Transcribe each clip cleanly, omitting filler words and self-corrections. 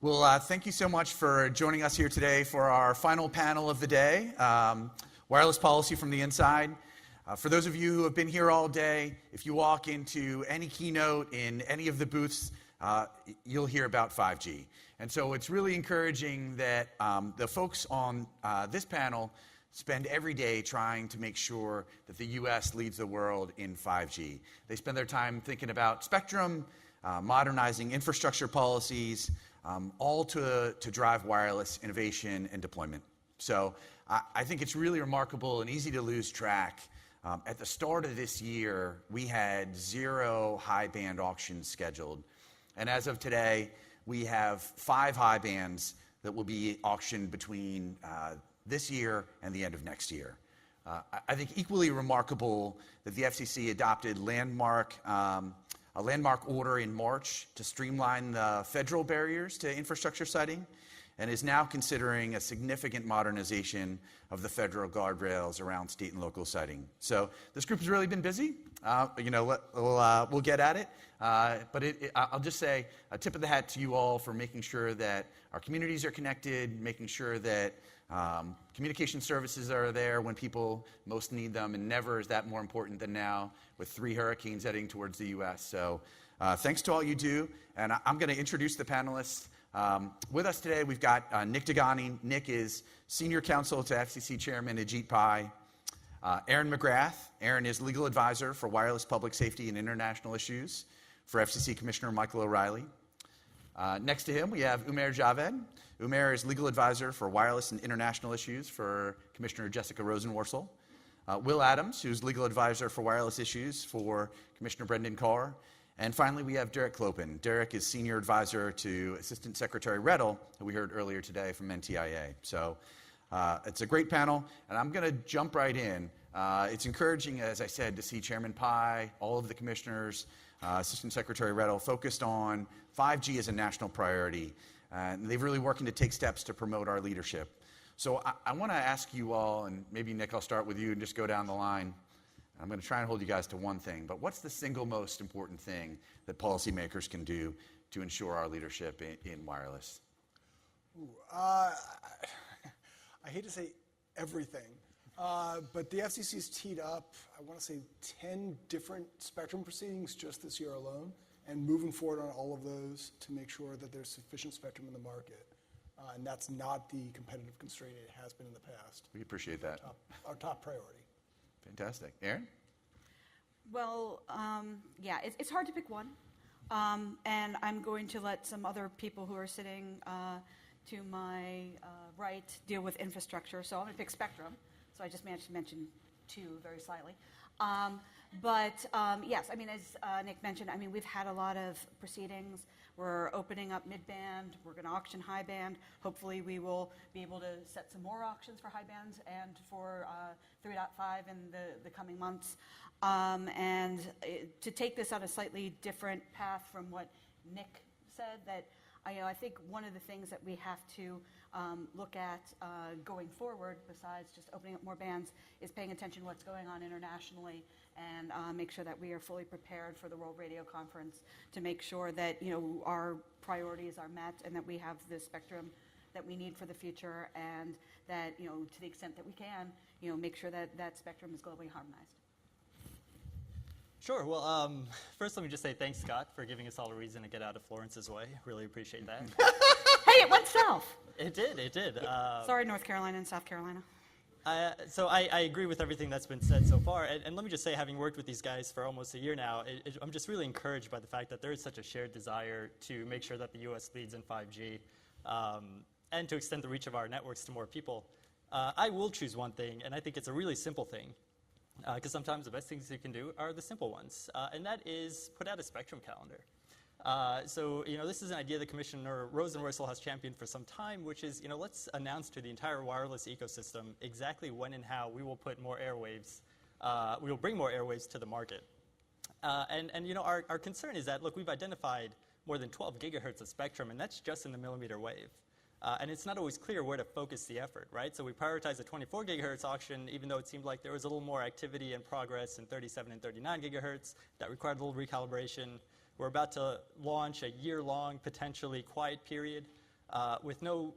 Well, thank you so much for joining us here today for our final panel of the day, Wireless Policy from the Inside. For those of you who have been here all day, if you walk into any keynote in any of the booths, you'll hear about 5G. And so it's really encouraging that the folks on this panel spend every day trying to make sure that the U.S. leads the world in 5G. They spend their time thinking about spectrum, modernizing infrastructure policies, all to drive wireless innovation and deployment. So I think it's really remarkable and easy to lose track. At the start of this year, we had 0 high-band auctions scheduled. And as of today, we have 5 high bands that will be auctioned between this year and the end of next year. I think equally remarkable that the FCC adopted a landmark order in March to streamline the federal barriers to infrastructure siting, and is now considering a significant modernization of the federal guardrails around state and local siting. So this group has really been busy. We'll get at it. But I'll just say a tip of the hat to you all for making sure that our communities are connected, making sure that communication services are there when people most need them, and never is that more important than now with 3 hurricanes heading towards the U.S. So thanks to all you do, and I'm going to introduce the panelists. With us today, we've got Nick Degani. Nick is Senior Counsel to FCC Chairman Ajit Pai. Erin McGrath. Erin is Legal Advisor for Wireless Public Safety and International Issues for FCC Commissioner Michael O'Reilly. Next to him, we have Umair Javed. Umair is Legal Advisor for Wireless and International Issues for Commissioner Jessica Rosenworcel. Will Adams, who's Legal Advisor for Wireless Issues for Commissioner Brendan Carr. And finally, we have Derek Khlopin. Derek is Senior Advisor to Assistant Secretary Rettel, who we heard earlier today from NTIA. So it's a great panel, and I'm going to jump right in. It's encouraging, as I said, to see Chairman Pai, all of the commissioners, Assistant Secretary Rettel focused on 5G as a national priority. And they're really working to take steps to promote our leadership. So I want to ask you all, and maybe Nick, I'll start with you and just go down the line. I'm going to try and hold you guys to one thing, but what's the single most important thing that policymakers can do to ensure our leadership in wireless? I hate to say everything, but the FCC's teed up, I want to say 10 different spectrum proceedings just this year alone, and moving forward on all of those to make sure that there's sufficient spectrum in the market. And that's not the competitive constraint it has been in the past. We appreciate that. Our top priority. Fantastic. Erin? Well, yeah, it's hard to pick one. And I'm going to let some other people who are sitting to my right deal with infrastructure. So I'm going to pick spectrum. So I just managed to mention 2 very slightly. Yes, I mean, as Nick mentioned, I mean, we've had a lot of proceedings. We're opening up mid-band. We're going to auction high band. Hopefully, we will be able to set some more auctions for high bands and for 3.5 in the coming months. To take this on a slightly different path from what Nick said, that I think one of the things that we have to look at going forward, besides just opening up more bands, is paying attention to what's going on internationally and make sure that we are fully prepared for the World Radio Conference to make sure that our priorities are met and that we have the spectrum that we need for the future, and that to the extent that we can make sure that that spectrum is globally harmonized. Sure. Well, first let me just say thanks, Scott, for giving us all a reason to get out of Florence's way. Really appreciate that. Hey, it went south. It did. Sorry, North Carolina and South Carolina. So I agree with everything that's been said so far. And let me just say, having worked with these guys for almost a year now, I'm just really encouraged by the fact that there is such a shared desire to make sure that the U.S. leads in 5G and to extend the reach of our networks to more people. I will choose one thing, and I think it's a really simple thing, because sometimes the best things you can do are the simple ones, and that is put out a spectrum calendar. This is an idea that Commissioner Rosenworcel has championed for some time, which is, let's announce to the entire wireless ecosystem exactly when and how we will put more airwaves, we will bring more airwaves to the market. Our concern is that, look, we've identified more than 12 gigahertz of spectrum, and that's just in the millimeter wave. And it's not always clear where to focus the effort, right? So we prioritize the 24 gigahertz auction, even though it seemed like there was a little more activity and progress in 37 and 39 gigahertz. That required a little recalibration. We're about to launch a year-long, potentially quiet period with no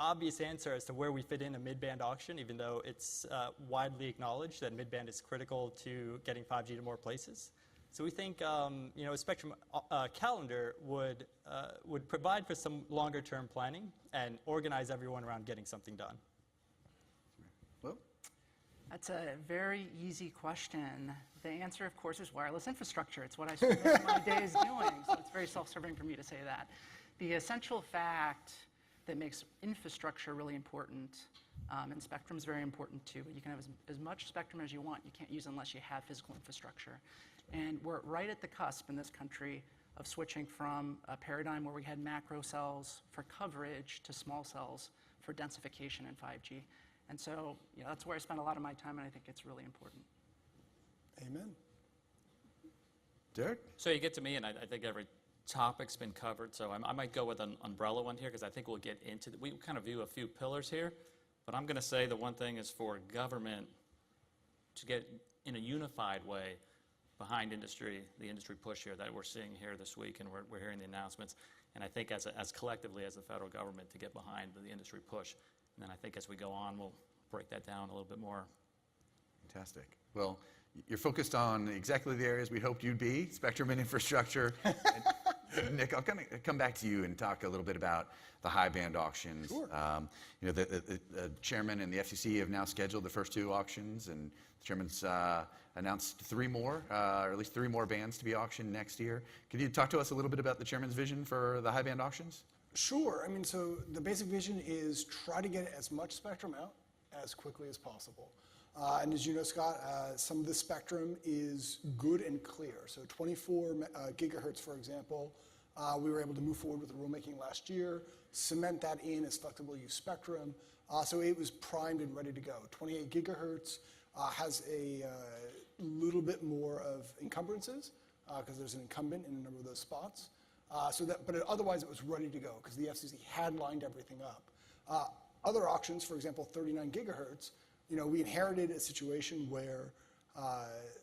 obvious answer as to where we fit in a mid-band auction, even though it's widely acknowledged that mid-band is critical to getting 5G to more places. So we think a spectrum calendar would provide for some longer-term planning and organize everyone around getting something done. Well, That's a very easy question. The answer, of course, is wireless infrastructure. It's what I spend most of my days doing, so it's very self-serving for me to say that. The essential fact that makes infrastructure really important, and spectrum is very important too, but you can have as much spectrum as you want. You can't use it unless you have physical infrastructure. And we're right at the cusp in this country of switching from a paradigm where we had macro cells for coverage to small cells for densification in 5G. And so that's where I spend a lot of my time, and I think it's really important. Amen. Derek? So you get to me, and I think every topic's been covered, so I might go with an umbrella one here, because I think we'll get into we kind of view a few pillars here, but I'm going to say the one thing is for government to get in a unified way behind industry, the industry push here that we're seeing here this week, and we're hearing the announcements, and I think as collectively as the federal government to get behind the industry push, and then I think as we go on, we'll break that down a little bit more. Fantastic. Well, you're focused on exactly the areas we hoped you'd be, spectrum and infrastructure. And Nick, I'll come back to you and talk a little bit about the high band auctions. Sure. The chairman and the FCC have now scheduled the first 2 auctions, and the chairman's announced 3 more, or at least 3 more bands to be auctioned next year. Can you talk to us a little bit about the chairman's vision for the high band auctions? Sure. I mean, so the basic vision is try to get as much spectrum out as quickly as possible. And as you know, Scott, some of the spectrum is good and clear. So 24 gigahertz, for example, we were able to move forward with the rulemaking last year, cement that in as flexible use spectrum. So it was primed and ready to go. 28 gigahertz has a little bit more of encumbrances because there's an incumbent in a number of those spots. But otherwise it was ready to go because the FCC had lined everything up. Other auctions, for example, 39 gigahertz, we inherited a situation where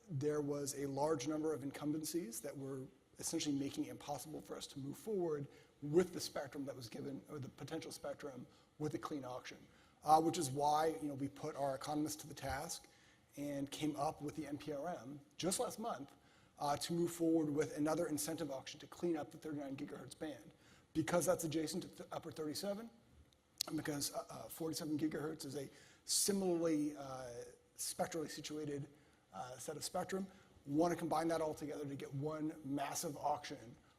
there was a large number of incumbencies that were essentially making it impossible for us to move forward with the spectrum that was given, or the potential spectrum, with a clean auction, which is why we put our economists to the task and came up with the NPRM just last month to move forward with another incentive auction to clean up the 39 gigahertz band, because that's adjacent to upper 37, and because 47 gigahertz is a similarly spectrally situated set of spectrum. Want to combine that all together to get one massive auction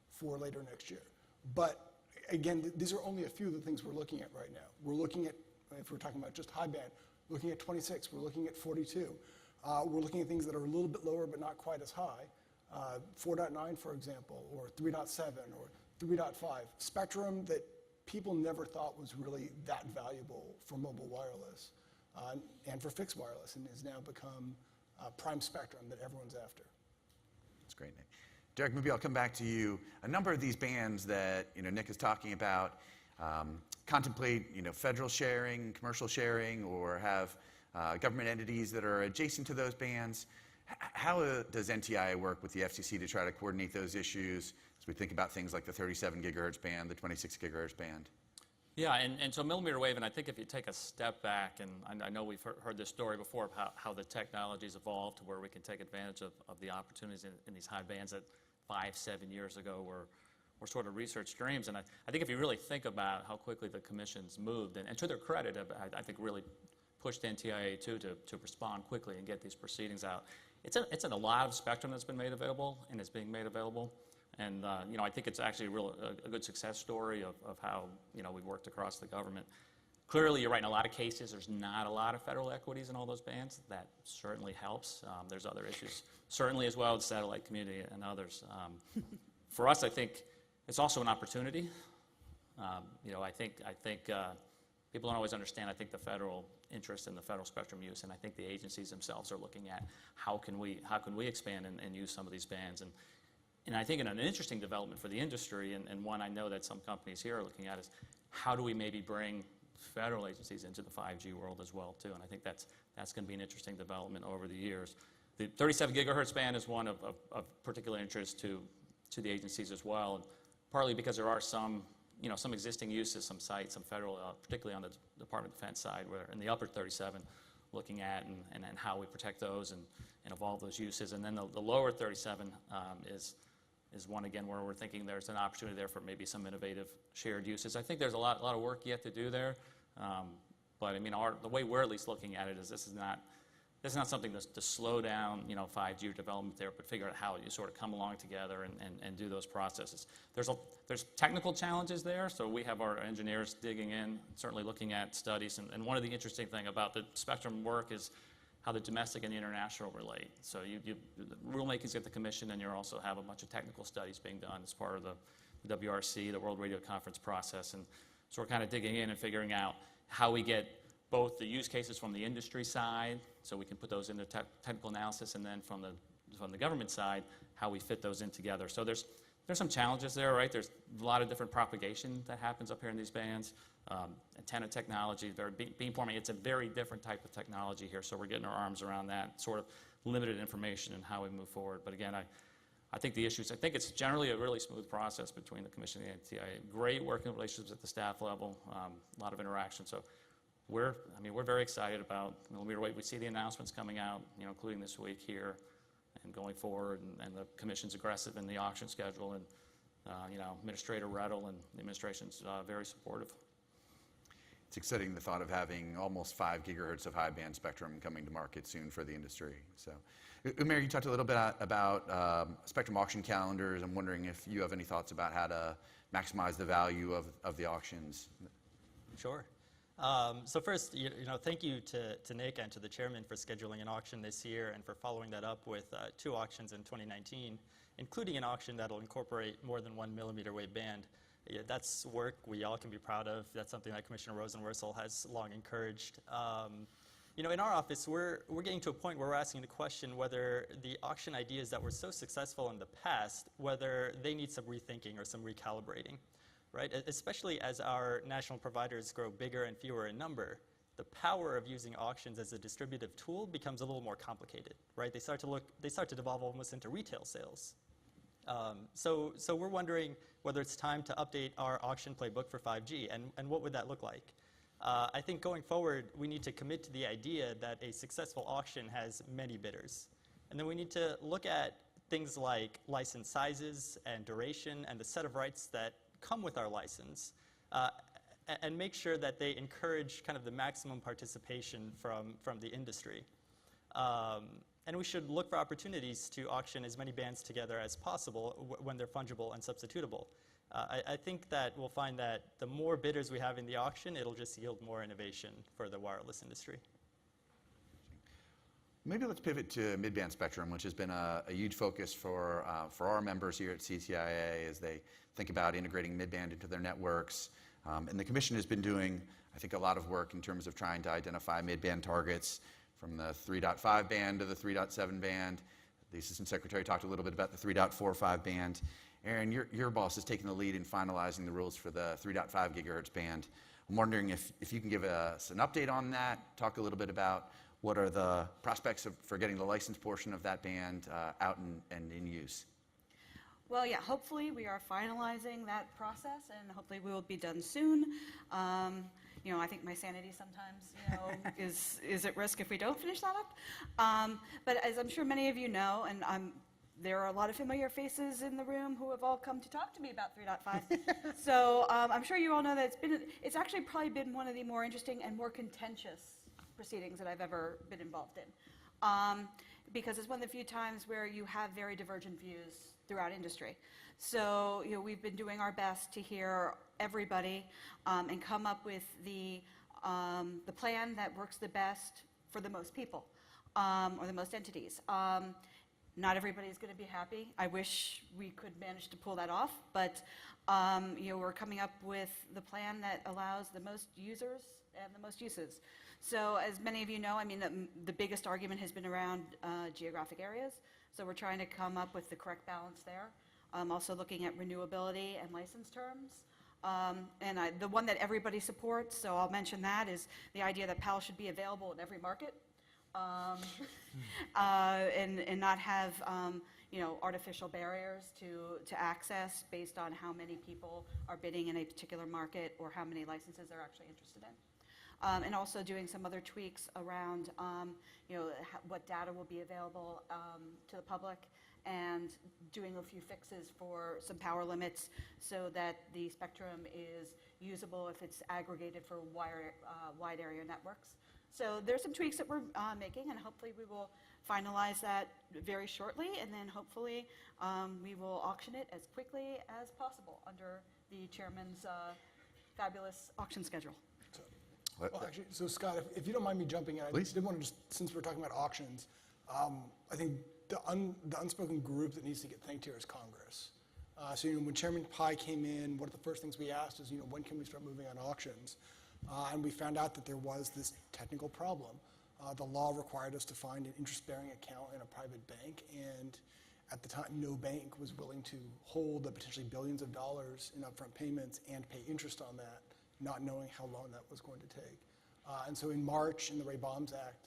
for later next year. But again, these are only a few of the things we're looking at right now. We're looking at, if we're talking about just high band, looking at 26, we're looking at 42. We're looking at things that are a little bit lower but not quite as high. 4.9, for example, or 3.7, or 3.5. Spectrum that people never thought was really that valuable for mobile wireless and for fixed wireless, and has now become prime spectrum that everyone's after. That's great, Nick. Derek, maybe I'll come back to you. A number of these bands that Nick is talking about contemplate federal sharing, commercial sharing, or have government entities that are adjacent to those bands. How does NTIA work with the FCC to try to coordinate those issues as we think about things like the 37 gigahertz band, the 26 gigahertz band? Yeah, and so millimeter wave, and I think if you take a step back, and I know we've heard this story before of how the technology's evolved to where we can take advantage of the opportunities in these high bands that 5-7 years ago were sort of research dreams. And I think if you really think about how quickly the commission's moved, and to their credit, I think really pushed NTIA too to respond quickly and get these proceedings out. It's a lot of spectrum that's been made available and is being made available. And I think it's actually a good success story of how we've worked across the government. Clearly, you're right. In a lot of cases, there's not a lot of federal equities in all those bands. That certainly helps. There's other issues, certainly as well, the satellite community and others. For us, I think it's also an opportunity. I think people don't always understand. I think the federal interest in the federal spectrum use, and I think the agencies themselves are looking at how can we expand and use some of these bands. And I think an interesting development for the industry, and one I know that some companies here are looking at, is how do we maybe bring federal agencies into the 5G world as well too? And I think that's going to be an interesting development over the years. The 37 gigahertz band is one of particular interest to the agencies as well, and partly because there are some some existing uses, some sites, some federal, particularly on the Department of Defense side, where in the upper 37, looking at and how we protect those and evolve those uses. And then the lower 37 is one, again, where we're thinking there's an opportunity there for maybe some innovative shared uses. I think there's a lot of work yet to do there. But I mean, the way we're at least looking at it is this is not something to slow down, 5G development there, but figure out how you sort of come along together and do those processes. There's technical challenges there, so we have our engineers digging in, certainly looking at studies. And one of the interesting thing about the spectrum work is how the domestic and the international relate. So the rulemaking's at the Commission, and you also have a bunch of technical studies being done as part of the WRC, the World Radio Conference process. And so we're kind of digging in and figuring out how we get both the use cases from the industry side, so we can put those into technical analysis, and then from the government side, how we fit those in together. So there's some challenges there, right? There's a lot of different propagation that happens up here in these bands. Antenna technology, beamforming, it's a very different type of technology here, so we're getting our arms around that sort of limited information and how we move forward. But again, I think the issues, I think it's generally a really smooth process between the Commission and the NTIA. Great working relationships at the staff level, a lot of interaction. So we're very excited about millimeter wave. We see the announcements coming out, including this week here and going forward, and the Commission's aggressive in the auction schedule, and Administrator Rettel and the administration's very supportive. It's exciting, the thought of having almost 5 gigahertz of high band spectrum coming to market soon for the industry. So, Umair, you talked a little bit about spectrum auction calendars. I'm wondering if you have any thoughts about how to maximize the value of the auctions. Sure. So first, thank you to Nick and to the chairman for scheduling an auction this year and for following that up with 2 auctions in 2019, including an auction that'll incorporate more than 1 millimeter wave band. Yeah, that's work we all can be proud of. That's something that Commissioner Rosenworcel has long encouraged. In our office, we're getting to a point where we're asking the question whether the auction ideas that were so successful in the past, whether they need some rethinking or some recalibrating, right? Especially as our national providers grow bigger and fewer in number, the power of using auctions as a distributive tool becomes a little more complicated, right? They start to devolve almost into retail sales. So we're wondering whether it's time to update our auction playbook for 5G, and what would that look like? I think going forward, we need to commit to the idea that a successful auction has many bidders. And then we need to look at things like license sizes and duration and the set of rights that come with our license, and make sure that they encourage kind of the maximum participation from the industry. And we should look for opportunities to auction as many bands together as possible when they're fungible and substitutable. I think that we'll find that the more bidders we have in the auction, it'll just yield more innovation for the wireless industry. Maybe let's pivot to mid-band spectrum, which has been a huge focus for our members here at CTIA as they think about integrating mid-band into their networks. And the Commission has been doing, I think, a lot of work in terms of trying to identify mid-band targets from the 3.5 band to the 3.7 band. The Assistant Secretary talked a little bit about the 3.45 band. Erin, your boss has taken the lead in finalizing the rules for the 3.5 gigahertz band. I'm wondering if you can give us an update on that, talk a little bit about what are the prospects for getting the license portion of that band out and in use. Well, yeah, hopefully we are finalizing that process, and hopefully we will be done soon. I think my sanity sometimes, is at risk if we don't finish that up. But as I'm sure many of you know, and there are a lot of familiar faces in the room who have all come to talk to me about 3.5. So I'm sure you all know that it's actually probably been one of the more interesting and more contentious proceedings that I've ever been involved in. Because it's one of the few times where you have very divergent views throughout industry. So we've been doing our best to hear everybody and come up with the plan that works the best for the most people or the most entities. Not everybody's going to be happy. I wish we could manage to pull that off, but we're coming up with the plan that allows the most users and the most uses. So as many of you know, the biggest argument has been around geographic areas. So we're trying to come up with the correct balance there. Also looking at renewability and license terms. And the one that everybody supports, so I'll mention that, is the idea that PAL should be available in every market. And not have artificial barriers to access based on how many people are bidding in a particular market or how many licenses they're actually interested in. And also doing some other tweaks around, what data will be available to the public, and doing a few fixes for some power limits so that the spectrum is usable if it's aggregated for wide area networks. So there's some tweaks that we're making, and hopefully we will finalize that very shortly, and then hopefully we will auction it as quickly as possible under the chairman's fabulous auction schedule. Well, actually, so Scott, if you don't mind me jumping in, I Please. did want to just, since we're talking about auctions, I think the unspoken group that needs to get thanked here is Congress. So when Chairman Pai came in, one of the first things we asked is, when can we start moving on auctions? And we found out that there was this technical problem. The law required us to find an interest-bearing account in a private bank, and at the time, no bank was willing to hold the potentially billions of dollars in upfront payments and pay interest on that, not knowing how long that was going to take. And so in March, in the Ray Bombs Act,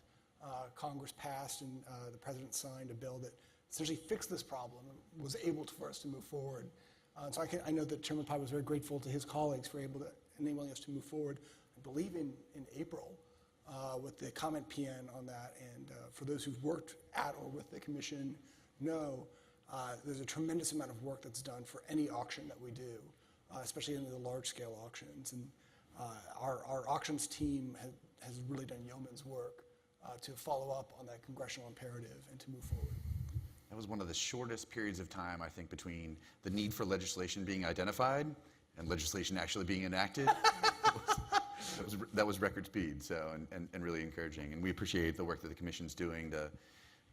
Congress passed and the President signed a bill that essentially fixed this problem and was able for us to move forward. So I know that Chairman Pai was very grateful to his colleagues for enabling us to move forward, I believe in April, with the comment PN on that. And for those who've worked at or with the Commission know, there's a tremendous amount of work that's done for any auction that we do, especially in the large-scale auctions. And our auctions team has really done yeoman's work to follow up on that congressional imperative and to move forward. That was one of the shortest periods of time, I think, between the need for legislation being identified and legislation actually being enacted. That was record speed, so, and really encouraging. And we appreciate the work that the Commission's doing to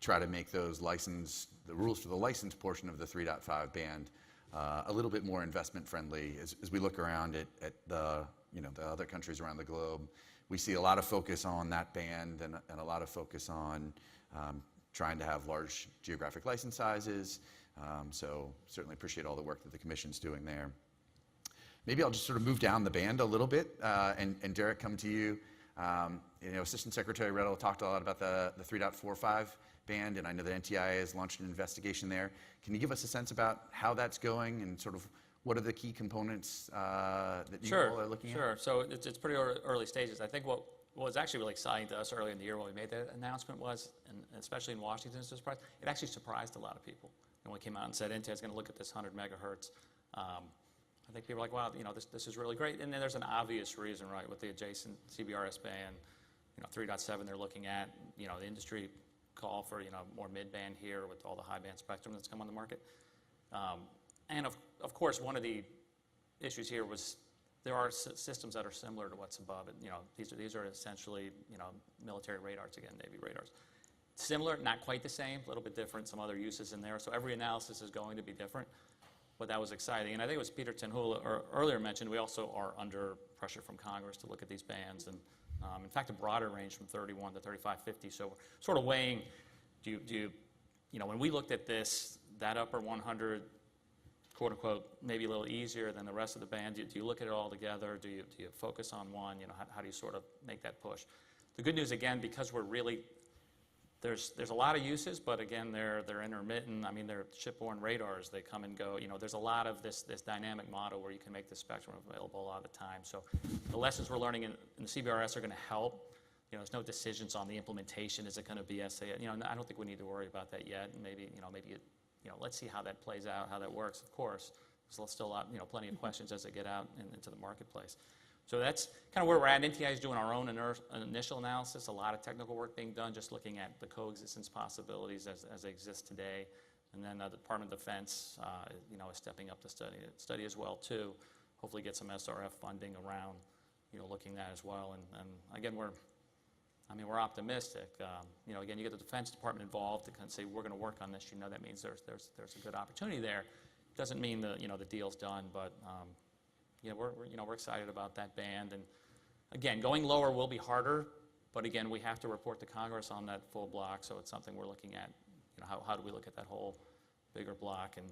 try to make those the rules for the license portion of the 3.5 band a little bit more investment friendly. As we look around at the other countries around the globe, we see a lot of focus on that band and a lot of focus on trying to have large geographic license sizes. So certainly appreciate all the work that the Commission's doing there. Maybe I'll just sort of move down the band a little bit, and Derek, come to you. Assistant Secretary Riddle talked a lot about the 3.45 band, and I know the NTIA has launched an investigation there. Can you give us a sense about how that's going and sort of what are the key components that you all are looking at? Sure. So it's pretty early stages. I think what was actually really exciting to us earlier in the year when we made that announcement was, and especially in Washington, it actually surprised a lot of people. And we came out and said NTIA is going to look at this 100 megahertz. I think people are like, wow, this is really great. And then there's an obvious reason, right, with the adjacent CBRS band, 3.7 they're looking at, the industry call for, more mid-band here with all the high-band spectrum that's come on the market. And of course, one of the issues here was there are systems that are similar to what's above it. These are essentially, military radars, again, Navy radars. Similar, not quite the same, a little bit different, some other uses in there. So every analysis is going to be different. But that was exciting. And I think it was Peter Tenhula earlier mentioned, we also are under pressure from Congress to look at these bands. And in fact, a broader range from 31 to 3550. So we're sort of weighing, when we looked at this, that upper 100, quote unquote, maybe a little easier than the rest of the band. Do you look at it all together? Do you focus on one? How do you sort of make that push? The good news, again, because we're really, there's a lot of uses, but again, they're intermittent. I mean, they're shipborne radars. They come and go. There's a lot of this dynamic model where you can make the spectrum available a lot of the time. So the lessons we're learning in the CBRS are going to help. There's no decisions on the implementation. Is it going to be SA? I don't think we need to worry about that yet. Maybe let's see how that plays out, how that works. Of course, there's still a lot, plenty of questions as they get out into the marketplace. So that's kind of where we're at. NTIA is doing our own initial analysis, a lot of technical work being done, just looking at the coexistence possibilities as they exist today. And then the Department of Defense, is stepping up the study as well too. Hopefully get some SRF funding around, looking at as well. And again, we're optimistic. Again, you get the Defense Department involved to kind of say we're going to work on this. That means there's a good opportunity there. Doesn't mean the deal's done, but. We're excited about that band, and again, going lower will be harder. But again, we have to report to Congress on that full block, so it's something we're looking at. How do we look at that whole bigger block? And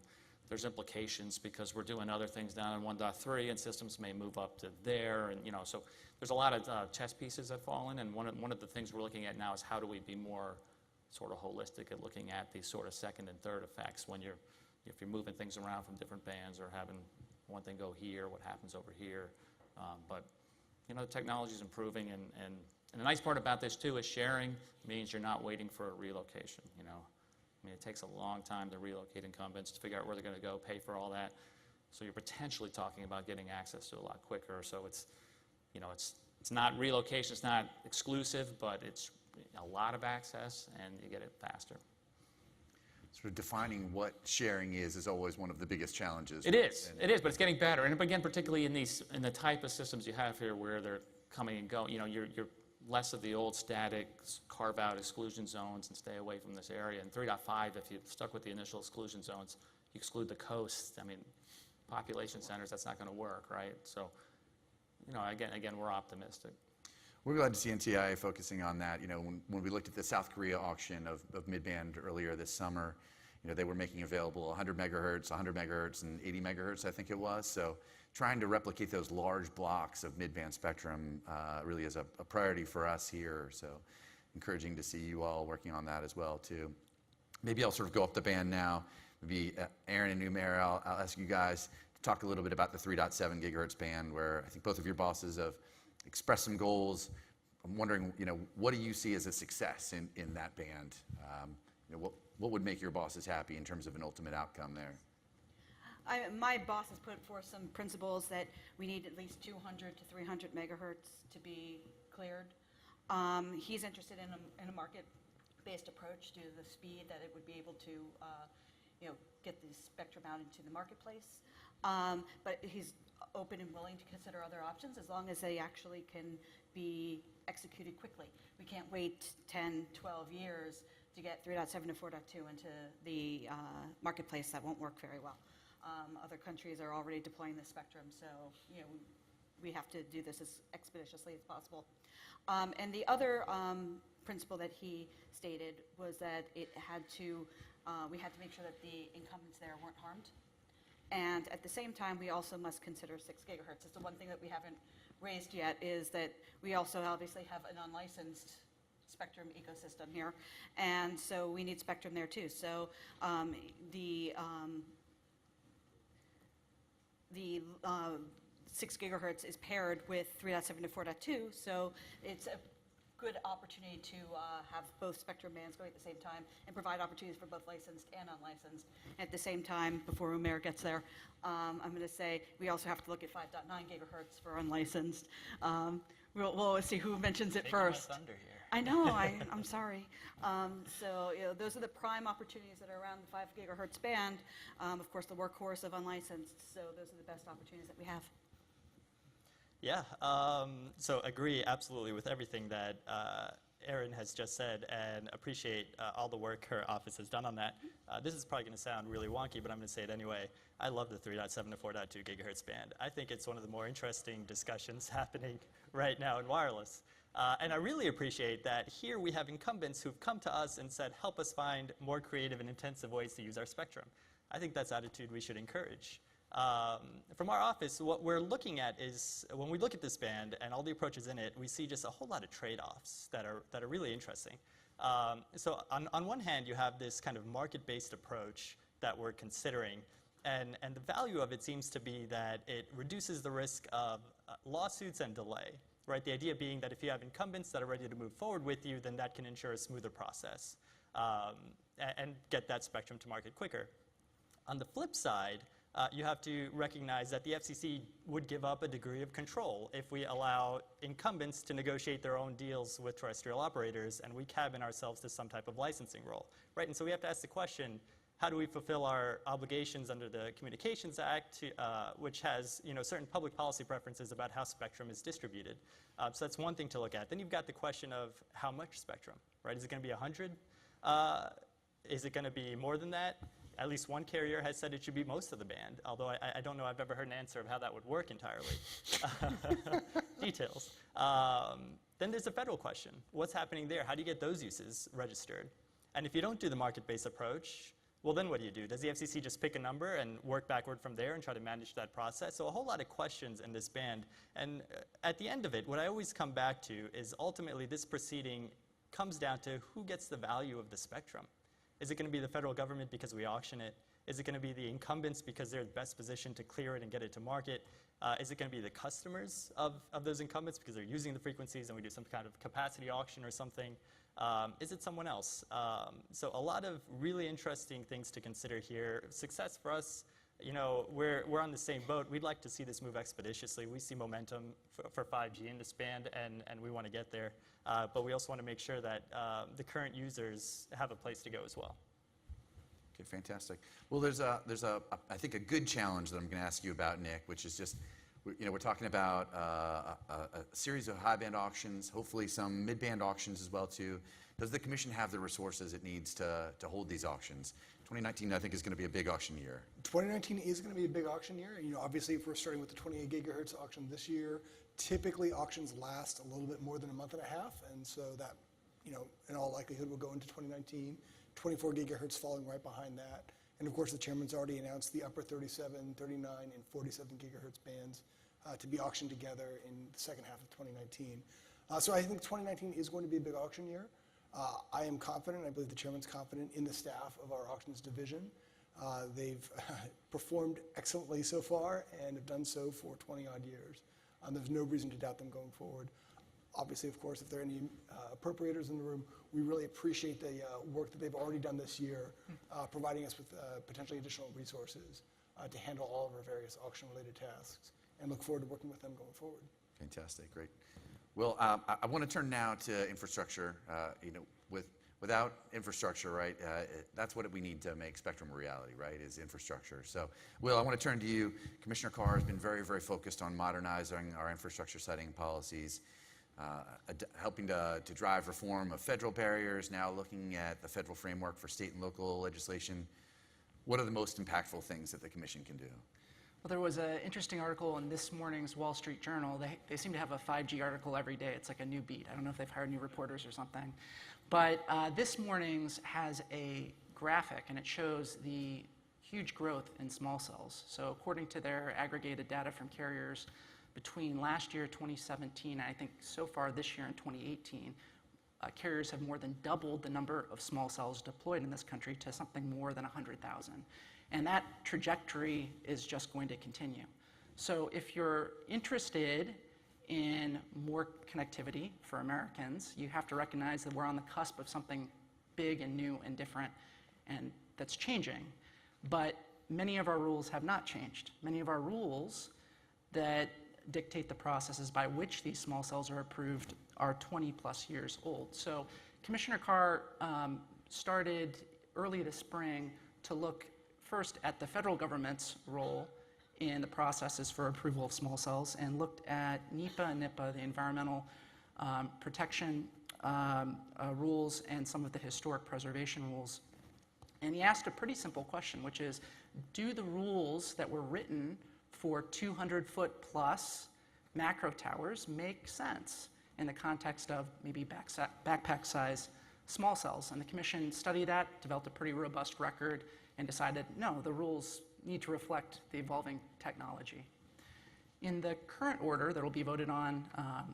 there's implications because we're doing other things down in 1.3, and systems may move up to there, and so there's a lot of chess pieces that fall in. And one of the things we're looking at now is how do we be more sort of holistic at looking at these sort of second and third effects if you're moving things around from different bands or having one thing go here, what happens over here. But the technology is improving, and the nice part about this too is sharing means you're not waiting for a relocation. I mean, it takes a long time to relocate incumbents to figure out where they're going to go, pay for all that. So you're potentially talking about getting access to a lot quicker. So it's not relocation, it's not exclusive, but it's a lot of access, and you get it faster. Sort of defining what sharing is always one of the biggest challenges. It is, but it's getting better. And again, particularly in the type of systems you have here where they're coming and going, you're less of the old static carve out exclusion zones and stay away from this area. And 3.5, if you stuck with the initial exclusion zones, you exclude the coast. I mean, population centers, that's not going to work, right? So, again, we're optimistic. We're glad to see NTIA focusing on that. When we looked at the South Korea auction of mid-band earlier this summer, they were making available 100 megahertz, 100 megahertz, and 80 megahertz, I think it was. So trying to replicate those large blocks of mid-band spectrum really is a priority for us here. So encouraging to see you all working on that as well, too. Maybe I'll sort of go up the band now. Maybe Erin and Umair, I'll ask you guys to talk a little bit about the 3.7 gigahertz band, where I think both of your bosses have expressed some goals. I'm wondering, what do you see as a success in that band? What would make your bosses happy in terms of an ultimate outcome there? My boss has put forth some principles that we need at least 200 to 300 megahertz to be cleared. He's interested in a market-based approach to the speed that it would be able to get the spectrum out into the marketplace. But he's open and willing to consider other options as long as they actually can be executed quickly. We can't wait 10, 12 years to get 3.7 to 4.2 into the marketplace. That won't work very well. Other countries are already deploying this spectrum, so we have to do this as expeditiously as possible. And the other principle that he stated was that we had to make sure that the incumbents there weren't harmed. And at the same time, we also must consider 6 gigahertz. It's the one thing that we haven't raised yet, is that we also obviously have an unlicensed spectrum ecosystem here, and so we need spectrum there too. So the 6 gigahertz is paired with 3.7 to 4.2, so it's a good opportunity to have both spectrum bands going at the same time and provide opportunities for both licensed and unlicensed. At the same time, before Umair gets there, I'm going to say we also have to look at 5.9 gigahertz for unlicensed. We'll see who mentions it first. My thunder here. I know, I'm sorry. So those are the prime opportunities that are around the 5 gigahertz band. Of course, the workhorse of unlicensed, so those are the best opportunities that we have. Yeah, so agree absolutely with everything that Erin has just said, and appreciate all the work her office has done on that. This is probably going to sound really wonky, but I'm going to say it anyway. I love the 3.7 to 4.2 gigahertz band. I think it's one of the more interesting discussions happening right now in wireless. And I really appreciate that here we have incumbents who've come to us and said, help us find more creative and intensive ways to use our spectrum. I think that's an attitude we should encourage. From our office, what we're looking at is, when we look at this band and all the approaches in it, we see just a whole lot of trade-offs that are really interesting. So on one hand, you have this kind of market-based approach that we're considering, and the value of it seems to be that it reduces the risk of lawsuits and delay, right? The idea being that if you have incumbents that are ready to move forward with you, then that can ensure a smoother process and get that spectrum to market quicker. On the flip side, you have to recognize that the FCC would give up a degree of control if we allow incumbents to negotiate their own deals with terrestrial operators and we cabin ourselves to some type of licensing role, right? And so we have to ask the question, how do we fulfill our obligations under the Communications Act, which has certain public policy preferences about how spectrum is distributed? So that's one thing to look at. Then you've got the question of how much spectrum, right? Is it going to be 100? Is it going to be more than that? At least one carrier has said it should be most of the band, although I don't know I've ever heard an answer of how that would work entirely. Details. Then there's a federal question. What's happening there? How do you get those uses registered? And if you don't do the market-based approach, well, then what do? Does the FCC just pick a number and work backward from there and try to manage that process? So a whole lot of questions in this band. And at the end of it, what I always come back to is ultimately this proceeding comes down to who gets the value of the spectrum. Is it going to be the federal government because we auction it? Is it going to be the incumbents because they're the best positioned to clear it and get it to market? Is it going to be the customers of those incumbents because they're using the frequencies and we do some kind of capacity auction or something? Is it someone else? So a lot of really interesting things to consider here. Success for us, you know, we're on the same boat. We'd like to see this move expeditiously. We see momentum for 5G in this band, and we want to get there. But we also want to make sure that the current users have a place to go as well. Okay, fantastic. Well, there's I think a good challenge that I'm going to ask you about, Nick, which is just, you know, we're talking about a series of high-band auctions, hopefully some mid-band auctions as well too. Does the Commission have the resources it needs to hold these auctions? 2019, I think, is going to be a big auction year. 2019 is going to be a big auction year. You know, obviously, if we're starting with the 28 gigahertz auction this year, typically auctions last a little bit more than a month and a half, and so that, you know, in all likelihood will go into 2019. 24 gigahertz following right behind that. And of course, the chairman's already announced the upper 37, 39, and 47 gigahertz bands to be auctioned together in the second half of 2019. So I think 2019 is going to be a big auction year. I am confident, I believe the chairman's confident in the staff of our auctions division. They've performed excellently so far and have done so for 20-odd years. There's no reason to doubt them going forward. Obviously, of course, if there are any appropriators in the room, we really appreciate the work that they've already done this year, providing us with potentially additional resources to handle all of our various auction-related tasks, and look forward to working with them going forward. Fantastic, great. Well, I want to turn now to infrastructure. You know, without infrastructure, right, that's what we need to make spectrum a reality, right, is infrastructure. So, Will, I want to turn to you. Commissioner Carr has been very, very focused on modernizing our infrastructure siting policies, helping to drive reform of federal barriers, now looking at the federal framework for state and local legislation. What are the most impactful things that the Commission can do? Well, there was an interesting article in this morning's Wall Street Journal. They seem to have a 5G article every day. It's like a new beat. I don't know if they've hired new reporters or something. But this morning's has a graphic, and it shows the huge growth in small cells. So according to their aggregated data from carriers, between last year, 2017, and I think so far this year in 2018, carriers have more than doubled the number of small cells deployed in this country to something more than 100,000. And that trajectory is just going to continue. So if you're interested in more connectivity for Americans, you have to recognize that we're on the cusp of something big and new and different, and that's changing. But many of our rules have not changed. Many of our rules that dictate the processes by which these small cells are approved are 20 plus years old. So Commissioner Carr started early this spring to look first at the federal government's role in the processes for approval of small cells, and looked at NEPA and NIPA, the environmental protection rules, and some of the historic preservation rules. And he asked a pretty simple question, which is, do the rules that were written for 200-foot plus macro towers make sense in the context of maybe backpack size small cells? And the Commission studied that, developed a pretty robust record, and decided, no, the rules need to reflect the evolving technology. In the current order that will be voted on,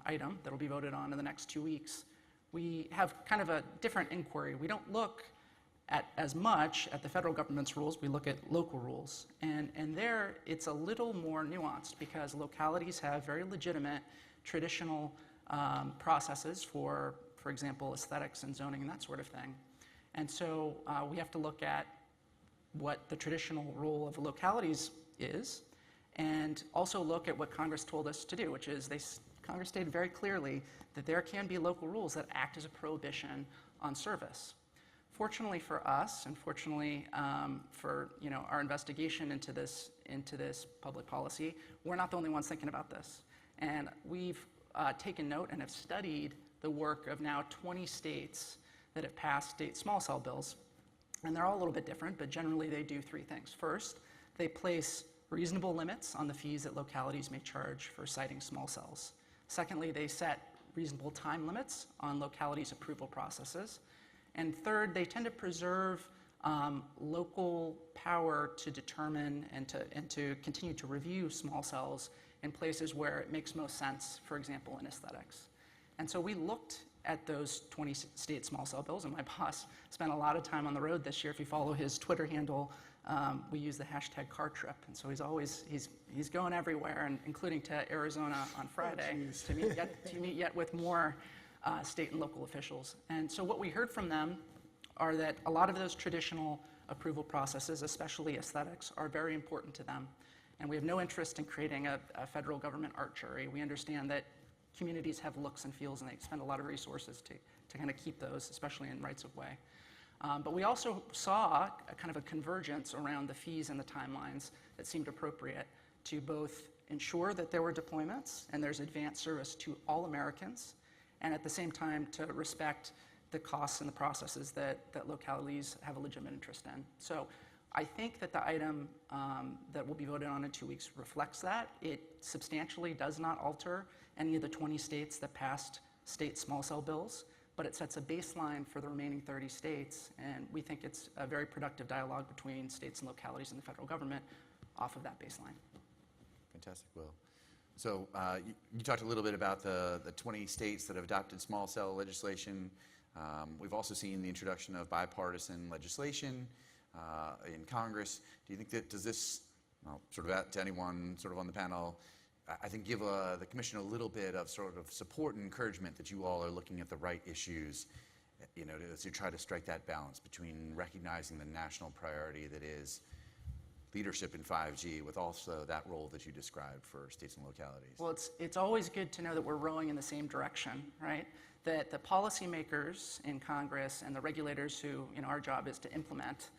item that will be voted on in the next 2 weeks, we have kind of a different inquiry. We don't look at as much at the federal government's rules, we look at local rules. And there it's a little more nuanced, because localities have very legitimate traditional processes for example, aesthetics and zoning and that sort of thing. And so we have to look at what the traditional role of localities is, and also look at what Congress told us to do, which is Congress stated very clearly that there can be local rules that act as a prohibition on service. Fortunately for us, and fortunately for our investigation into this public policy, we're not the only ones thinking about this. And we've taken note and have studied the work of now 20 states that have passed state small cell bills. And they're all a little bit different, but generally they do three things. First, they place reasonable limits on the fees that localities may charge for siting small cells. Secondly, they set reasonable time limits on localities' approval processes. And third, they tend to preserve local power to determine and to continue to review small cells in places where it makes most sense, for example, in aesthetics. And so we looked at those 20 state small cell bills. And my boss spent a lot of time on the road this year. If you follow his Twitter handle, we use the hashtag Carr trip. And so he's going everywhere, and including to Arizona on Friday to meet yet with more state and local officials. And so what we heard from them are that a lot of those traditional approval processes, especially aesthetics, are very important to them. And we have no interest in creating a federal government art jury. We understand that communities have looks and feels, and they spend a lot of resources to kind of keep those, especially in rights of way. But we also saw a kind of a convergence around the fees and the timelines that seemed appropriate to both ensure that there were deployments and there's advanced service to all Americans, and at the same time to respect the costs and the processes that localities have a legitimate interest in. So I think that the item that will be voted on in 2 weeks reflects that. It substantially does not alter any of the 20 states that passed state small cell bills, but it sets a baseline for the remaining 30 states, and we think it's a very productive dialogue between states and localities and the federal government off of that baseline. Fantastic, Will. So you talked a little bit about the 20 states that have adopted small cell legislation. We've also seen the introduction of bipartisan legislation in Congress. Do you think that, does this, well, sort of out to anyone sort of on the panel, I think give the Commission a little bit of sort of support and encouragement that you all are looking at the right issues, you know, as you try to strike that balance between recognizing the national priority that is leadership in 5G with also that role that you described for states and localities? Well, it's always good to know that we're rowing in the same direction, right? That the policymakers in Congress and the regulators who, you know, our job is to implement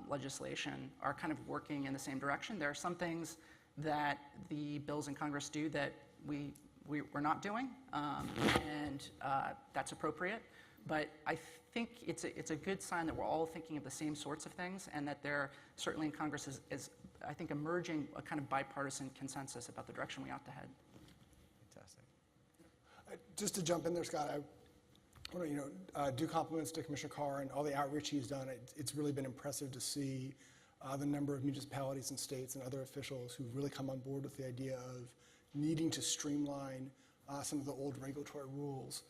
legislation are kind of working in the same direction. There are some things that the bills in Congress do that we're not doing, and that's appropriate. But I think it's a good sign that we're all thinking of the same sorts of things, and that there certainly in Congress is I think emerging a kind of bipartisan consensus about the direction we ought to head. Fantastic. Just to jump in there, Scott, I want to do compliments to Commissioner Carr and all the outreach he's done. It's really been impressive to see the number of municipalities and states and other officials who've really come on board with the idea of needing to streamline some of the old regulatory rules,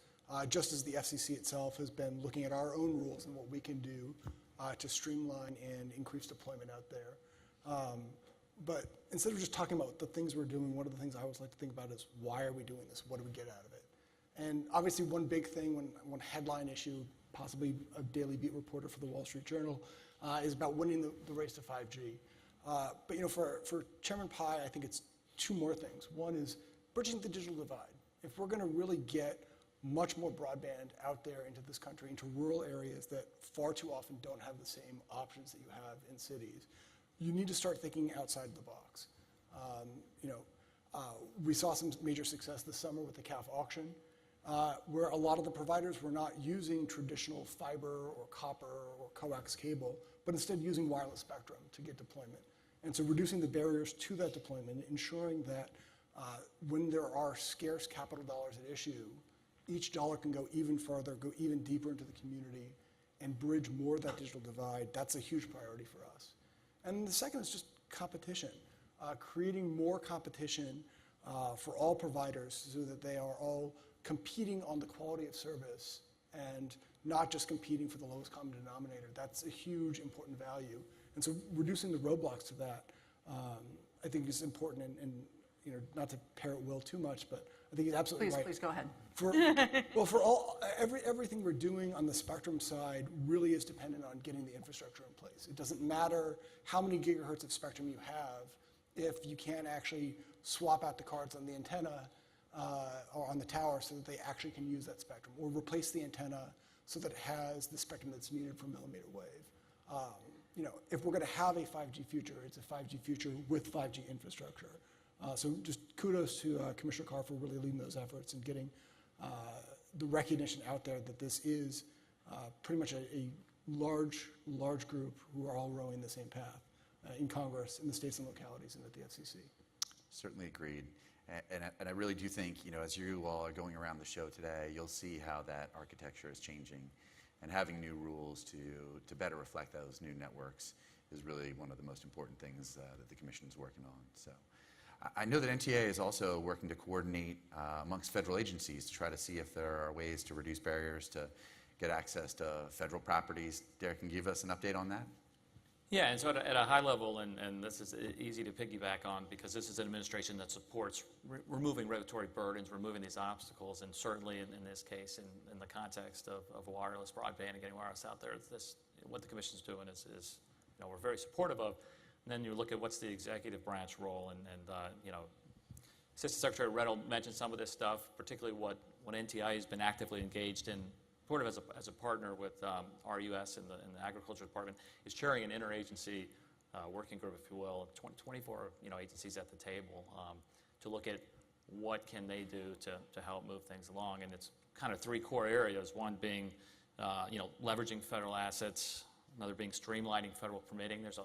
just as the FCC itself has been looking at our own rules and what we can do to streamline and increase deployment out there. But instead of just talking about the things we're doing, one of the things I always like to think about is why are we doing this? What do we get out of it? And obviously one big thing, one headline issue, possibly a daily beat reporter for the Wall Street Journal, is about winning the race to 5G. But you know, for Chairman Pai, I think it's two more things. One is bridging the digital divide. If we're going to really get much more broadband out there into this country, into rural areas that far too often don't have the same options that you have in cities, you need to start thinking outside the box. We saw some major success this summer with the CAF auction, where a lot of the providers were not using traditional fiber or copper or coax cable, but instead using wireless spectrum to get deployment. And so reducing the barriers to that deployment, ensuring that when there are scarce capital dollars at issue, each dollar can go even further, go even deeper into the community, and bridge more of that digital divide. That's a huge priority for us. And the second is just competition, creating more competition for all providers so that they are all competing on the quality of service and not just competing for the lowest common denominator. That's a huge, important value. And so reducing the roadblocks to that, I think is important, and you know, not to parrot Will too much, but I think he's absolutely right. Please go ahead. Everything we're doing on the spectrum side really is dependent on getting the infrastructure in place. It doesn't matter how many gigahertz of spectrum you have if you can't actually swap out the cards on the antenna or on the tower so that they actually can use that spectrum, or replace the antenna so that it has the spectrum that's needed for millimeter wave. If we're going to have a 5G future, it's a 5G future with 5G infrastructure. So just kudos to Commissioner Carr for really leading those efforts and getting the recognition out there that this is pretty much a large group who are all rowing the same path in Congress, in the states and localities, and at the FCC. Certainly agreed. And I really do think, as you all are going around the show today, you'll see how that architecture is changing, and having new rules to better reflect those new networks is really one of the most important things that the Commission is working on. So, I know that NTIA is also working to coordinate amongst federal agencies to try to see if there are ways to reduce barriers to get access to federal properties. Derek, can you give us an update on that? Yeah, and so at a high level, and this is easy to piggyback on because this is an administration that supports removing regulatory burdens, removing these obstacles, and certainly in this case, in the context of wireless broadband and getting wireless out there, what the Commission's doing is we're very supportive of. And then you look at what's the executive branch role, and Assistant Secretary Reddle mentioned some of this stuff, particularly what NTIA has been actively engaged in, sort of as a partner with RUS and the Agriculture Department, is chairing an interagency working group, if you will, of 24 agencies at the table to look at what can they do to help move things along. And it's kind of three core areas, one being leveraging federal assets, another being streamlining federal permitting. There's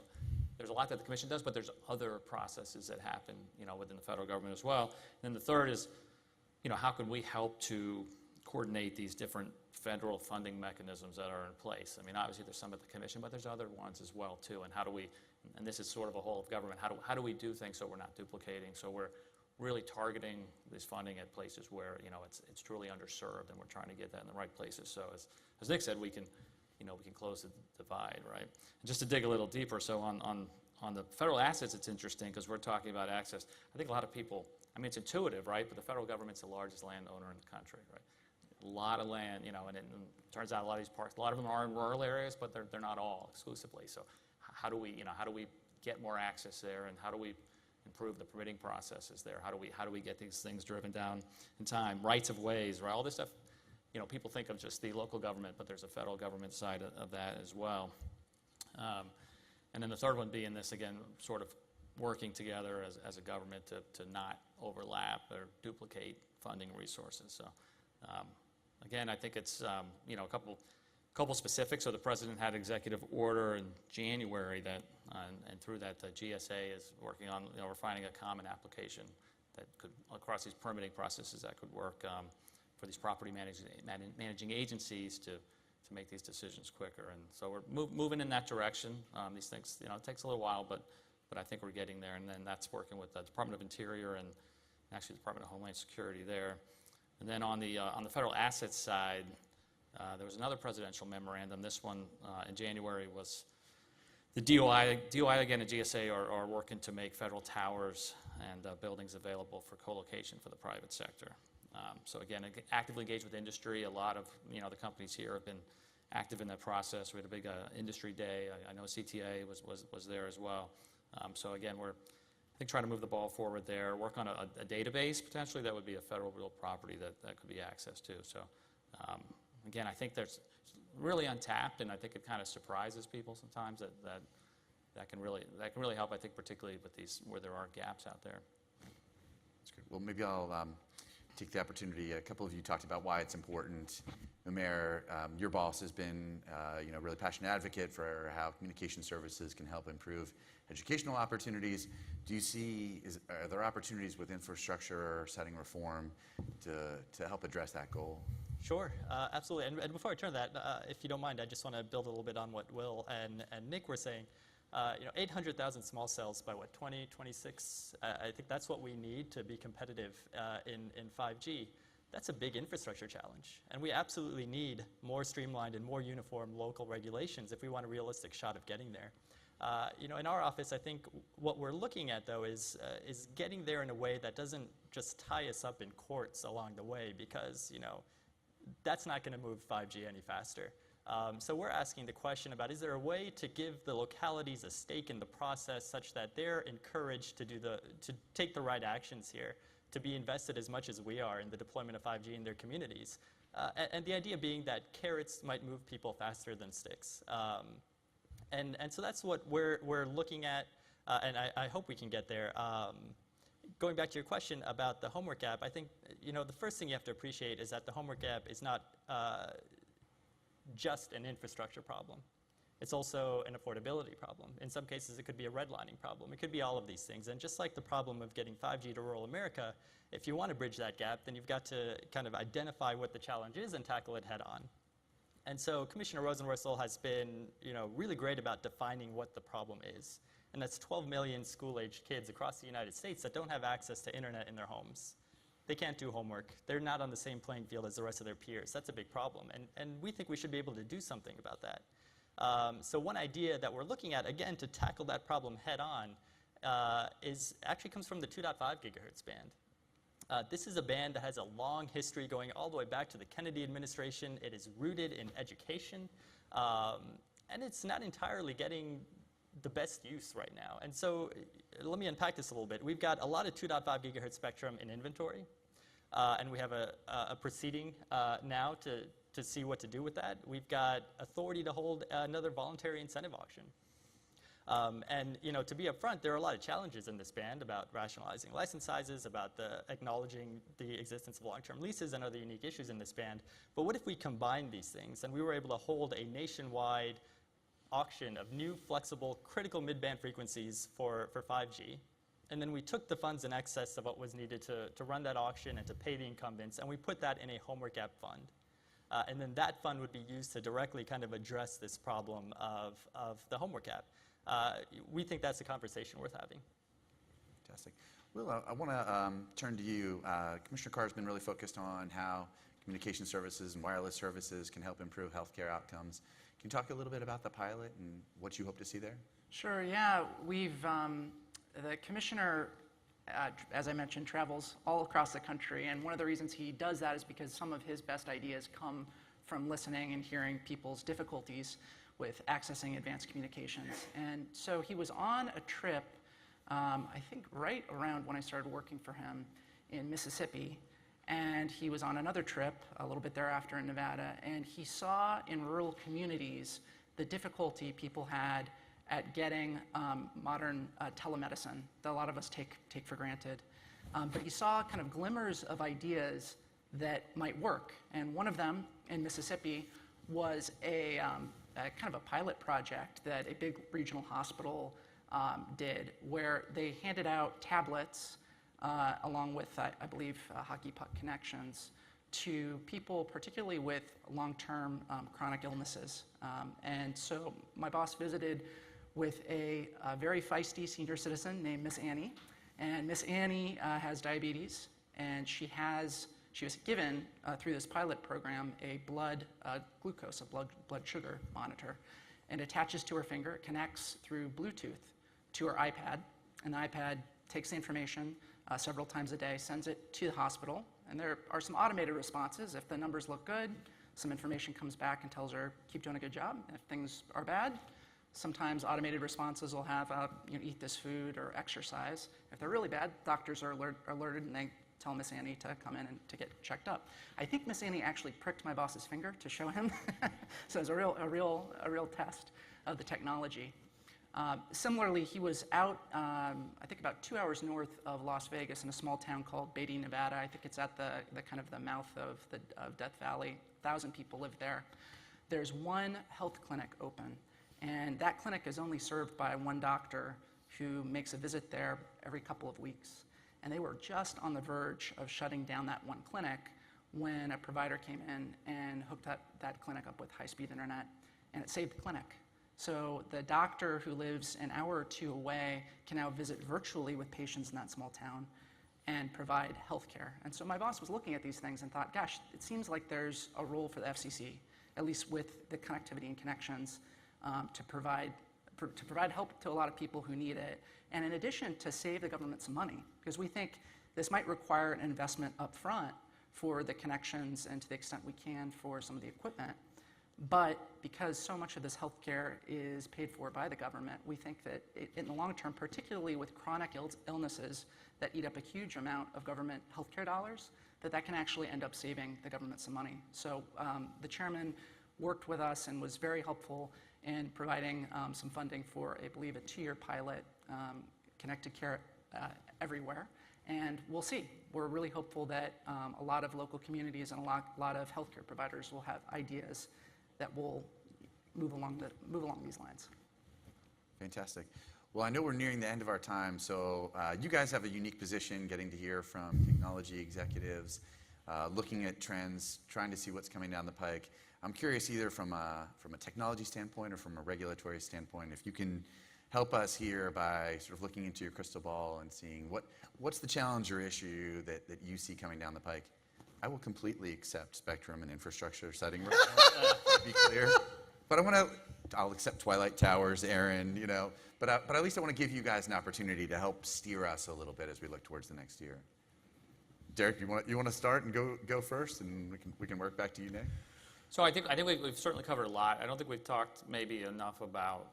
a lot that the Commission does, but there's other processes that happen within the federal government as well. And then the third is how can we help to coordinate these different federal funding mechanisms that are in place. I mean, obviously there's some at the Commission, but there's other ones as well too. And how do we, and this is sort of a whole of government, how do we do things so we're not duplicating, so we're really targeting this funding at places where it's truly underserved, and we're trying to get that in the right places. So as Nick said, we can close the divide, right? And just to dig a little deeper, so on the federal assets, it's interesting because we're talking about access. I think a lot of people, I mean, it's intuitive, right? But the federal government's the largest landowner in the country, right? A lot of land, and it turns out a lot of these parks, a lot of them are in rural areas, but they're not all exclusively. So how do we get more access there, and how do we improve the permitting processes there? How do we get these things driven down in time? Rights of ways, right? All this stuff, people think of just the local government, but there's a federal government side of that as well. And then the third one being this, again, sort of working together as a government to not overlap or duplicate funding resources. So again, I think it's a couple specifics. So the President had an executive order in January that, and through that, the GSA is working on refining a common application that could, across these permitting processes, that could work for these property managing agencies to make these decisions quicker. And so we're moving in that direction. These things, it takes a little while, but I think we're getting there. And then that's working with the Department of Interior and actually the Department of Homeland Security there. And then on the federal assets side, there was another presidential memorandum. This one in January was the DOI again, and GSA are working to make federal towers and buildings available for co-location for the private sector. So again, actively engaged with industry. A lot of the companies here have been active in that process. We had a big industry day. I know CTIA was there as well. So again, we're trying to move the ball forward there. Work on a database potentially that would be a federal real property that could be accessed to. So again, I think there's really untapped, and I think it kind of surprises people sometimes that can really help. I think particularly with these where there are gaps out there. That's good. Well, maybe I'll take the opportunity. A couple of you talked about why it's important. Umair, your boss has been really passionate advocate for how communication services can help improve educational opportunities. Do you see, are there opportunities with infrastructure or setting reform to help address that goal? Sure, absolutely. And before I turn to that, if you don't mind, I just want to build a little bit on what Will and Nick were saying. 800,000 small cells by 2026. I think that's what we need to be competitive in 5G. That's a big infrastructure challenge, and we absolutely need more streamlined and more uniform local regulations if we want a realistic shot of getting there. In our office, I think what we're looking at, though, is getting there in a way that doesn't just tie us up in courts along the way, because that's not going to move 5G any faster. So we're asking the question about, is there a way to give the localities a stake in the process such that they're encouraged to take the right actions here, to be invested as much as we are in the deployment of 5G in their communities? And the idea being that carrots might move people faster than sticks. And so that's what we're looking at, and I hope we can get there. Going back to your question about the homework gap, I think the first thing you have to appreciate is that the homework gap is not just an infrastructure problem. It's also an affordability problem. In some cases, it could be a redlining problem. It could be all of these things. And just like the problem of getting 5G to rural America, if you want to bridge that gap, then you've got to kind of identify what the challenge is and tackle it head on. And so Commissioner Rosenworcel has been really great about defining what the problem is. And that's 12 million school-aged kids across the United States that don't have access to internet in their homes. They can't do homework. They're not on the same playing field as the rest of their peers. That's a big problem. And we think we should be able to do something about that. So one idea that we're looking at, again, to tackle that problem head on, actually comes from the 2.5 gigahertz band. This is a band that has a long history going all the way back to the Kennedy administration. It is rooted in education, and it's not entirely getting the best use right now. And so let me unpack this a little bit. We've got a lot of 2.5 gigahertz spectrum in inventory, and we have a proceeding now to see what to do with that. We've got authority to hold another voluntary incentive auction. And to be upfront, there are a lot of challenges in this band about rationalizing license sizes, about acknowledging the existence of long-term leases and other unique issues in this band. But what if we combine these things and we were able to hold a nationwide auction of new, flexible, critical mid-band frequencies for 5G, and then we took the funds in excess of what was needed to run that auction and to pay the incumbents, and we put that in a homework app fund. And then that fund would be used to directly kind of address this problem of the homework app. We think that's a conversation worth having. Fantastic. Will, I want to turn to you. Commissioner Carr has been really focused on how communication services and wireless services can help improve healthcare outcomes. Can you talk a little bit about the pilot and what you hope to see there? Sure, yeah. The commissioner, as I mentioned, travels all across the country, and one of the reasons he does that is because some of his best ideas come from listening and hearing people's difficulties with accessing advanced communications. And so he was on a trip, I think right around when I started working for him in Mississippi, and he was on another trip a little bit thereafter in Nevada, and he saw in rural communities the difficulty people had at getting modern telemedicine that a lot of us take for granted. But he saw kind of glimmers of ideas that might work, and one of them in Mississippi was a kind of a pilot project that a big regional hospital did, where they handed out tablets along with, I believe, hockey puck connections to people, particularly with long-term chronic illnesses. And so my boss visited with a very feisty senior citizen named Miss Annie. And Miss Annie has diabetes, and she was given, through this pilot program, a blood glucose, a blood sugar monitor, and attaches to her finger. It connects through Bluetooth to her iPad, and the iPad takes the information several times a day, sends it to the hospital, and there are some automated responses. If the numbers look good, some information comes back and tells her, keep doing a good job. If things are bad, sometimes automated responses will have, eat this food or exercise. If they're really bad, doctors are alerted and they tell Miss Annie to come in and to get checked up. I think Miss Annie actually pricked my boss's finger to show him. So it was a real test of the technology. Similarly, he was out, I think about 2 hours north of Las Vegas in a small town called Beatty, Nevada. I think it's at the kind of the mouth of Death Valley. 1,000 people live there. There's one health clinic open, and that clinic is only served by one doctor who makes a visit there every couple of weeks. And they were just on the verge of shutting down that one clinic when a provider came in and hooked that clinic up with high-speed internet, and it saved the clinic. So the doctor who lives an hour or two away can now visit virtually with patients in that small town and provide health care. And so my boss was looking at these things and thought, gosh, it seems like there's a role for the FCC, at least with the connectivity and connections, to provide help to a lot of people who need it. And in addition, to save the government some money, because we think this might require an investment up front for the connections and to the extent we can for some of the equipment. But because so much of this healthcare is paid for by the government, we think that in the long term, particularly with chronic illnesses that eat up a huge amount of government healthcare dollars, that can actually end up saving the government some money. So the chairman worked with us and was very helpful in providing some funding for, I believe, a 2-year pilot, Connected Care Everywhere. And we'll see. We're really hopeful that a lot of local communities and a lot of healthcare providers will have ideas that will move along these lines. Fantastic. Well, I know we're nearing the end of our time, so you guys have a unique position getting to hear from technology executives, looking at trends, trying to see what's coming down the pike. I'm curious either from a technology standpoint or from a regulatory standpoint, if you can help us here by sort of looking into your crystal ball and seeing what's the challenge or issue that you see coming down the pike. I will completely accept spectrum and infrastructure setting requirements, to be clear. But I'll accept Twilight Towers, Erin, but at least I want to give you guys an opportunity to help steer us a little bit as we look towards the next year. Derek, you want to start and go first, and we can work back to you, Nick? So I think we've certainly covered a lot. I don't think we've talked maybe enough about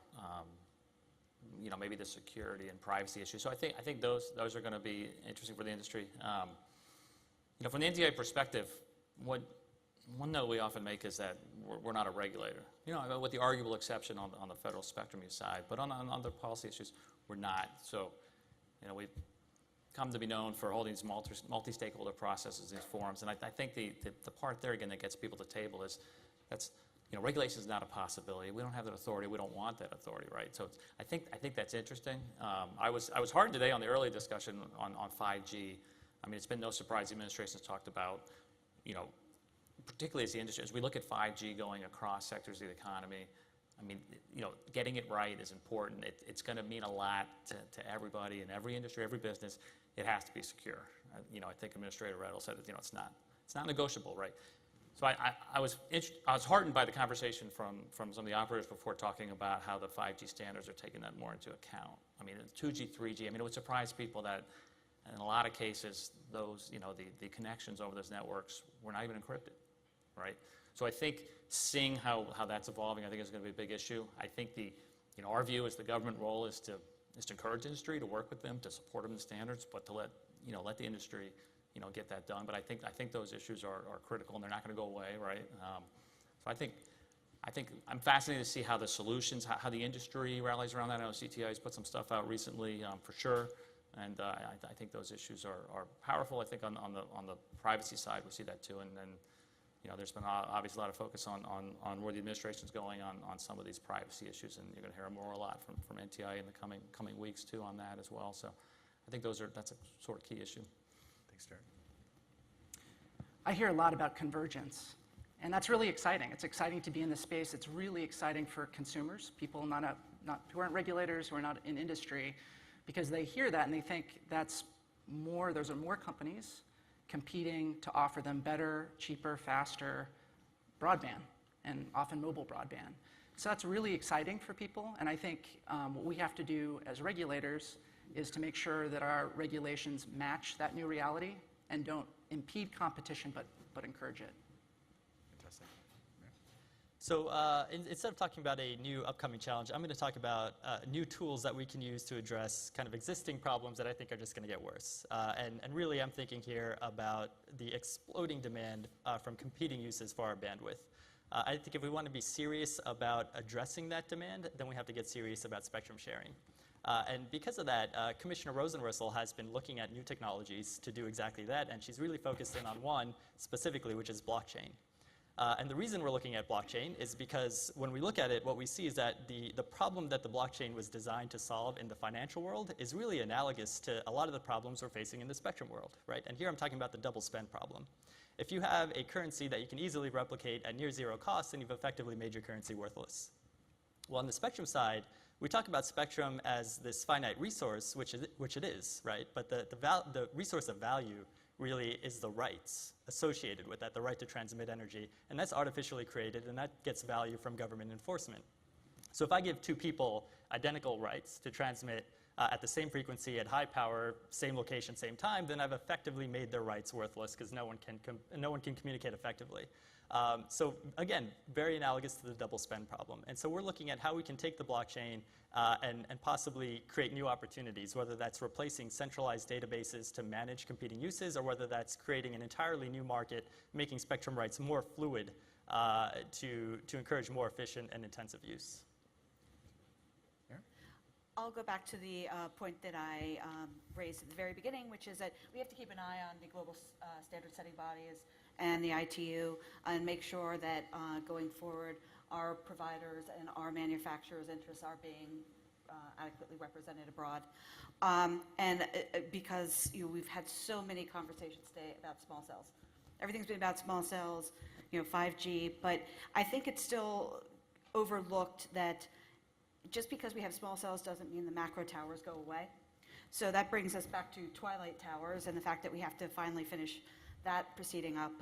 maybe the security and privacy issues. So I think those are going to be interesting for the industry. From the NTIA perspective, one note we often make is that we're not a regulator. With the arguable exception on the federal spectrum use side, but on other policy issues, we're not. So, we've come to be known for holding these multi-stakeholder processes, these forums, and I think the part there again that gets people to the table is regulation is not a possibility. We don't have that authority. We don't want that authority, right? So I think that's interesting. I was heartened today on the early discussion on 5G. I mean, it's been no surprise the administration has talked about, particularly as the industry, as we look at 5G going across sectors of the economy, I mean, getting it right is important. It's going to mean a lot to everybody in every industry, every business. It has to be secure. I think Administrator Rettle said that, it's not negotiable, right? So I was heartened by the conversation from some of the operators before talking about how the 5G standards are taking that more into account. I mean, 2G, 3G, I mean, it would surprise people that in a lot of cases, those, the connections over those networks were not even encrypted, right? So I think seeing how that's evolving, I think is going to be a big issue. I think our view is the government role is to encourage industry, to work with them, to support them in standards, but to let the industry, get that done. But I think those issues are critical, and they're not going to go away, right? So I think I'm fascinated to see how the solutions, how the industry rallies around that. I know CTIA has put some stuff out recently, for sure. And I think those issues are powerful. I think on the privacy side, we see that too. And there's been obviously a lot of focus on where the administration's going on some of these privacy issues, and you're going to hear more a lot from NTIA in the coming weeks too on that as well. So I think that's a sort of key issue. Thanks, Derek. I hear a lot about convergence, and that's really exciting. It's exciting to be in this space. It's really exciting for consumers, people who aren't regulators, who are not in industry, because they hear that and they think those are more companies competing to offer them better, cheaper, faster broadband, and often mobile broadband. So that's really exciting for people, and I think what we have to do as regulators is to make sure that our regulations match that new reality and don't impede competition, but encourage it. Fantastic. So instead of talking about a new upcoming challenge, I'm going to talk about new tools that we can use to address kind of existing problems that I think are just going to get worse. And really, I'm thinking here about the exploding demand from competing uses for our bandwidth. I think if we want to be serious about addressing that demand, then we have to get serious about spectrum sharing. And because of that, Commissioner Rosenworcel has been looking at new technologies to do exactly that, and she's really focused in on one specifically, which is blockchain. And the reason we're looking at blockchain is because when we look at it, what we see is that the problem that the blockchain was designed to solve in the financial world is really analogous to a lot of the problems we're facing in the spectrum world, right? And here I'm talking about the double spend problem. If you have a currency that you can easily replicate at near zero cost, then you've effectively made your currency worthless. Well, on the spectrum side, we talk about spectrum as this finite resource, which it is, right? But the resource of value really is the rights associated with that, the right to transmit energy, and that's artificially created, and that gets value from government enforcement. So if I give two people identical rights to transmit at the same frequency, at high power, same location, same time, then I've effectively made their rights worthless because no one can communicate effectively. So again, very analogous to the double spend problem. And so we're looking at how we can take the blockchain and possibly create new opportunities, whether that's replacing centralized databases to manage competing uses, or whether that's creating an entirely new market, making spectrum rights more fluid to encourage more efficient and intensive use. I'll go back to the point that I raised at the very beginning, which is that we have to keep an eye on the global standard setting bodies and the ITU and make sure that going forward our providers and our manufacturers' interests are being adequately represented abroad. Because we've had so many conversations today about small cells. Everything's been about small cells, 5G, but I think it's still overlooked that just because we have small cells doesn't mean the macro towers go away. So that brings us back to Twilight Towers and the fact that we have to finally finish that proceeding up.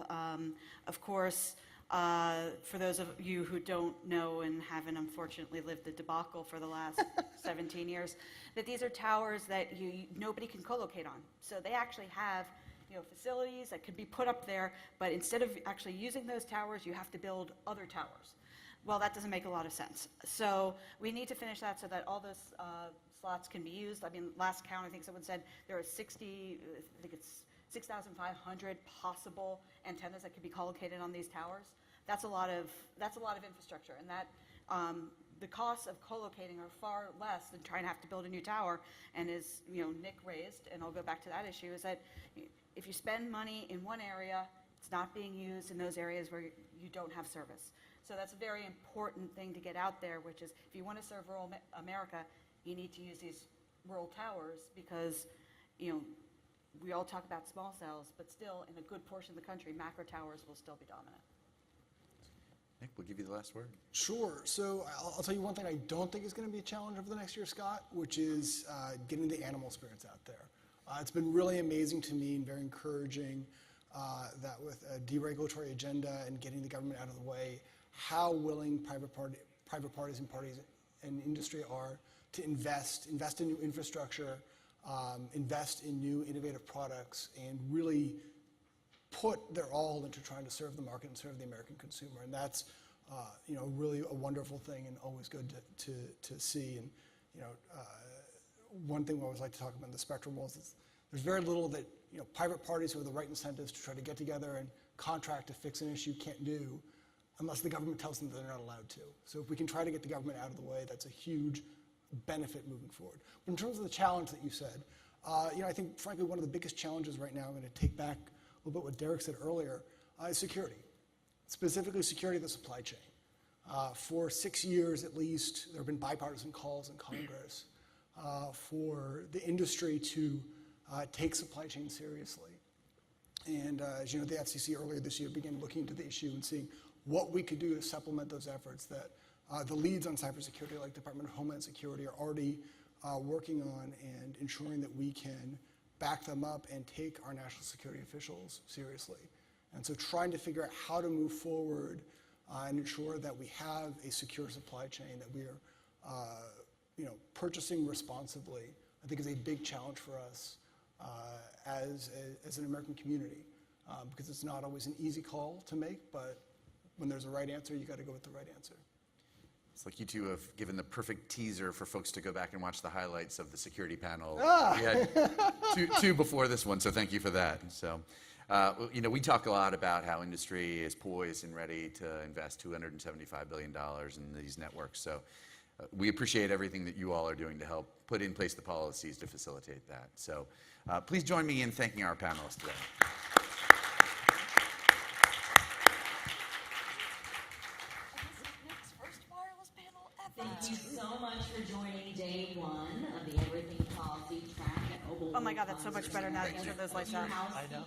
Of course, for those of you who don't know and haven't unfortunately lived the debacle for the last 17 years, that these are towers that nobody can co-locate on. So they actually have facilities that could be put up there, but instead of actually using those towers, you have to build other towers. Well, that doesn't make a lot of sense. So we need to finish that so that all those slots can be used. I mean, last count, I think someone said there are 6,500 possible antennas that could be co-located on these towers. That's a lot of infrastructure, and that the costs of co-locating are far less than trying to have to build a new tower. And as Nick raised, and I'll go back to that issue, is that if you spend money in one area, it's not being used in those areas where you don't have service. So that's a very important thing to get out there, which is if you want to serve rural America, you need to use these rural towers because, we all talk about small cells, but still in a good portion of the country, macro towers will still be dominant. Nick, we'll give you the last word. Sure. So I'll tell you one thing I don't think is going to be a challenge over the next year, Scott, which is getting the animal spirits out there. It's been really amazing to me and very encouraging that with a deregulatory agenda and getting the government out of the way, how willing private parties and industry are to invest in new infrastructure, invest in new innovative products, and really put their all into trying to serve the market and serve the American consumer. And that's really a wonderful thing and always good to see. And one thing we always like to talk about in the spectrum rules is there's very little that private parties who have the right incentives to try to get together and contract to fix an issue can't do unless the government tells them that they're not allowed to. So if we can try to get the government out of the way, that's a huge benefit moving forward. But in terms of the challenge that you said, I think frankly one of the biggest challenges right now, I'm going to take back a little bit what Derek said earlier, is security, specifically security of the supply chain. For 6 years at least, there have been bipartisan calls in Congress for the industry to take supply chain seriously. And as you know, the FCC earlier this year began looking into the issue and seeing what we could do to supplement those efforts that the leads on cybersecurity, like Department of Homeland Security, are already working on and ensuring that we can back them up and take our national security officials seriously. And so trying to figure out how to move forward and ensure that we have a secure supply chain, that we are purchasing responsibly, I think is a big challenge for us as an American community, because it's not always an easy call to make, but when there's a right answer, you got to go with the right answer. It's like you two have given the perfect teaser for folks to go back and watch the highlights of the security panel. We had two before this one, so thank you for that. So, we talk a lot about how industry is poised and ready to invest $275 billion in these networks. So we appreciate everything that you all are doing to help put in place the policies to facilitate that. So please join me in thanking our panelists today. Thank you so much for joining day one of the Everything Policy Track and Mobile. Oh my God, that's so much better now that you turn those lights out. I know.